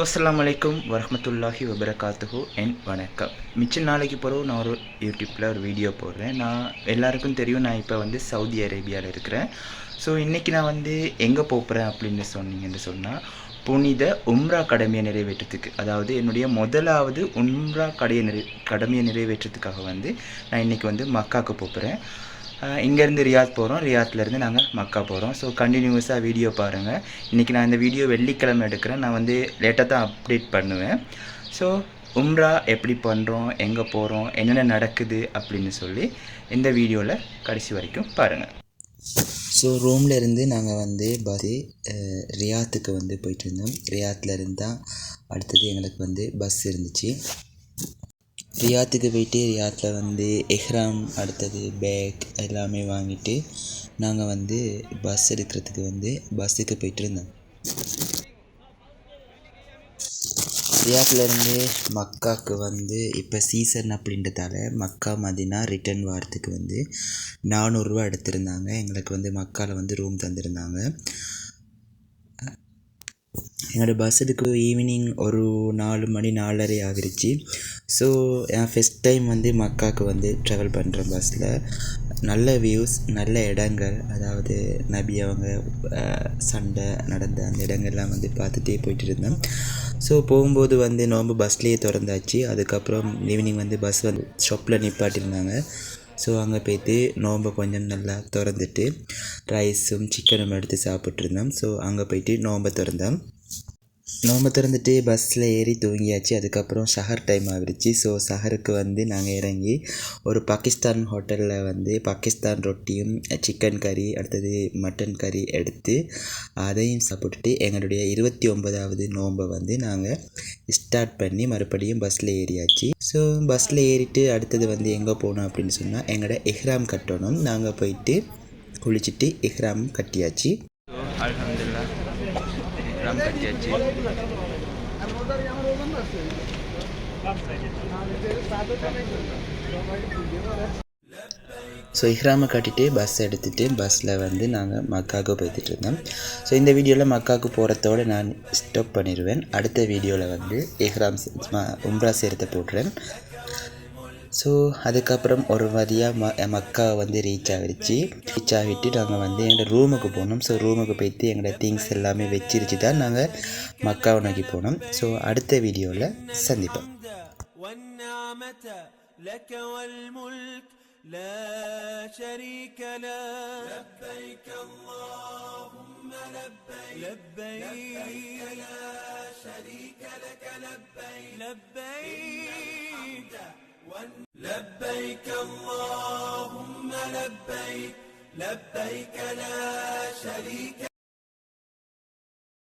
அஸ்ஸலாமு அலைக்கும் வரஹ்மத்துல்லாஹி வபரகாத்துஹு அண்ட் வணக்கம். மிச்ச நாளைக்கு பிறகு நான் ஒரு யூடியூப்பில் ஒரு வீடியோ போடுறேன். நான் எல்லாருக்கும் தெரியும், நான் இப்போ வந்து சவுதி அரேபியாவில் இருக்கிறேன். ஸோ இன்றைக்கி நான் வந்து எங்கே போகிறேன் அப்படின்னு சொன்னீங்கன்னு சொன்னால், புனித உம்ரா கடமையை நிறைவேற்றத்துக்கு, அதாவது என்னுடைய முதலாவது உம்ரா கடமையை நிறைவேற்றத்துக்காக வந்து நான் இன்றைக்கி வந்து மக்காவுக்கு போகிறேன். இங்கேருந்து ரியாத் போகிறோம், ரியாத்லேருந்து நாங்கள் மக்கா போகிறோம். ஸோ கண்டினியூஸாக வீடியோ பாருங்கள். இன்றைக்கி நான் இந்த வீடியோ வெள்ளிக்கிழமை எடுக்கிறேன். நான் வந்து லேட்டாக தான் அப்டேட் பண்ணுவேன். ஸோ உம்ரா எப்படி பண்ணுறோம், எங்கே போகிறோம், என்னென்ன நடக்குது அப்படின்னு சொல்லி இந்த வீடியோவில் கடைசி வரைக்கும் பாருங்கள். ஸோ ரோம்லேருந்து நாங்கள் வந்து ரியாத்துக்கு வந்து போயிட்டு இருந்தோம். ரியாத்லேருந்து தான் அடுத்தது எங்களுக்கு வந்து பஸ் இருந்துச்சு. ரியாத்துக்கு போயிட்டு ரியாத்தில் வந்து எஹ்ராம், அடுத்தது பேக் எல்லாமே வாங்கிட்டு நாங்கள் வந்து பஸ் எடுக்கிறதுக்கு வந்து பஸ்ஸுக்கு போயிட்டு இருந்தோம். ரியாத்லேருந்து மக்காவுக்கு வந்து இப்போ சீசன் அப்படின்றதால மக்கா மதினா ரிட்டர்ன் வாரத்துக்கு வந்து 400 ரூபா எடுத்திருந்தாங்க. எங்களுக்கு வந்து மக்காவில் வந்து ரூம் தந்திருந்தாங்க. என்னோடய பஸ் எடுக்க ஈவினிங் ஒரு 4 மணி 4:30 ஆகிருச்சு. ஸோ என் ஃபஸ்ட் டைம் வந்து மக்காவுக்கு வந்து ட்ராவல் பண்ணுறேன் பஸ்ஸில். நல்ல வியூஸ், நல்ல இடங்கள், அதாவது நபி அவங்க சண்டை நடந்த அந்த இடங்கள்லாம் வந்து பார்த்துட்டே போயிட்டு இருந்தேன். ஸோ போகும்போது வந்து நோம்பு பஸ்லேயே திறந்தாச்சு. அதுக்கப்புறம் ஈவினிங் வந்து பஸ் வந்து ஷாப்பில் நிப்பாட்டியிருந்தாங்க. ஸோ அங்கே போய்ட்டு நோம்பை கொஞ்சம் நல்லா திறந்துட்டு ரைஸும் சிக்கனும் எடுத்து சாப்பிட்ருந்தோம். ஸோ அங்கே போய்ட்டு நோம்பை திறந்துட்டு பஸ்ஸில் ஏறி தூங்கியாச்சு. அதுக்கப்புறம் சஹர் டைம் ஆகிடுச்சு. ஸோ சஹருக்கு வந்து நாங்கள் இறங்கி ஒரு பாகிஸ்தான் ஹோட்டலில் வந்து பாகிஸ்தான் ரொட்டியும் சிக்கன் கறி, அடுத்தது மட்டன் கறி எடுத்து அதையும் சாப்பிட்டுட்டு எங்களுடைய 29வது நோம்பை வந்து நாங்கள் ஸ்டார்ட் பண்ணி மறுபடியும் பஸ்ஸில் ஏறியாச்சு. ஸோ பஸ்ஸில் ஏறிட்டு அடுத்தது வந்து எங்கே போனோம் அப்படின்னு சொன்னால், எங்களோட எஹ்ராம் கட்டணும். நாங்கள் போயிட்டு குளிச்சுட்டு எஹ்ராம் கட்டியாச்சு. அல்ஹம்துலில்லாஹ் எஹ்ராம் கட்டியாச்சு. ஸோ இஹ்ராமை கட்டிட்டு பஸ் எடுத்துகிட்டு பஸ்ஸில் வந்து நாங்கள் மக்காவுக்கு போய்கிட்டு இருந்தோம். ஸோ இந்த வீடியோவில் மக்காவுக்கு போகிறதோடு நான் ஸ்டாப் பண்ணிடுவேன். அடுத்த வீடியோவில் வந்து இஹ்ராம் உம்ரா சேர்த்து போடுறேன். ஸோ அதுக்கப்புறம் ஒரு வழியாக மக்கா வந்து ரீச் ஆகிட்டு நாங்கள் வந்து எங்களோட ரூமுக்கு போனோம். ஸோ ரூமுக்கு போய்ட்டு எங்களோட திங்ஸ் எல்லாமே வச்சிருச்சு தான் நாங்கள் மக்காவை நோக்கி போனோம். ஸோ அடுத்த வீடியோவில் சந்திப்போம். لبيك اللهم لبيك لبيك لا شريك